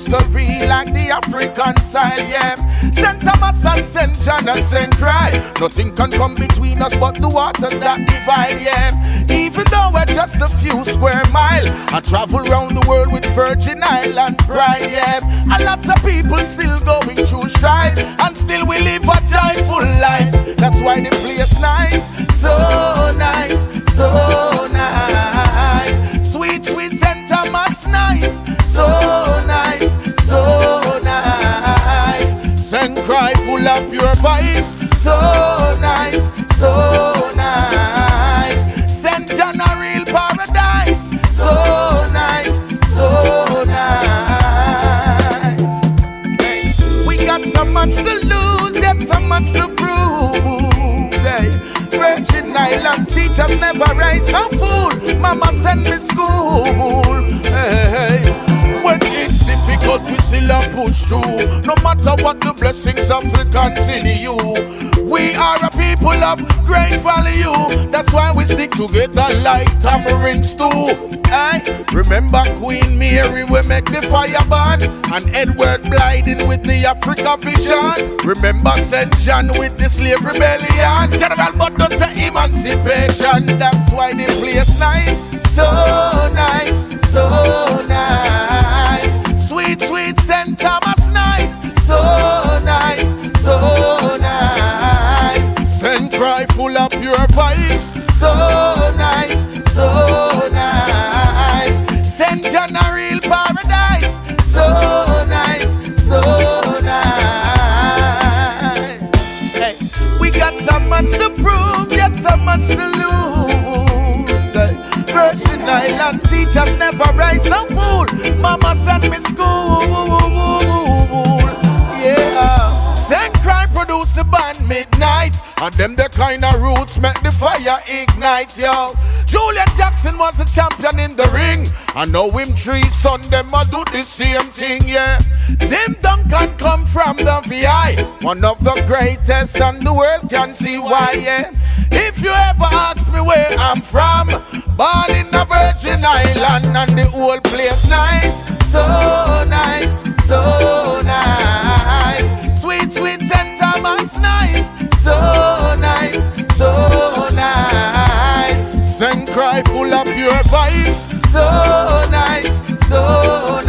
history like the African style, yeah. St. Thomas and St. John and St. Croix, nothing can come between us but the waters that divide, yeah. Even though we're just a few square mile, I travel round the world with Virgin Island pride, yeah. A lot of people still going through strife, and still we live a joyful life. That's why the place nice, so nice, so nice. Sweet, sweet St. Thomas nice, so nice, so nice. St. Croix full of pure vibes, so nice, so nice. St. John a real paradise, so nice, so nice. Hey, we got so much to lose, yet so much to prove. Hey, Virgin Island teachers never raise no fool. Mama send me school. Hey, when it's difficult, we still a push through. No matter what the blessings of will continue. We are a people of great value. That's why we stick together like tamarind stew. Hey, remember Queen Mary, we make the fire burn, and Edward Blyden with the Africa vision. Remember St. John with the slave rebellion. General Butler say emancipation. That's why the place nice, so nice, so nice. Sweet, sweet St. Thomas nice, so nice, so nice. St. Croix full of pure vibes, so nice, so nice. St. John a real paradise, so nice, so nice. Hey, we got so much to prove, yet so much to lose. Hey, Virgin Island teachers never raise no fool. Mama send me school. Yeah. St. Croix produce the band Midnight, and them the kind of roots make the fire ignite, yo. Julian Jackson was a champion in the ring, and now him 3 son them a do the same thing, yeah. Tim Duncan come from the VI, one of the greatest, and the world can see why, yeah. If you ever ask me where I'm from, born in a Virgin Island, and the whole place nice, so nice, so nice. Sweet, sweet St. Thomas nice, so nice, so nice. St. Croix full of pure vibes, so nice, so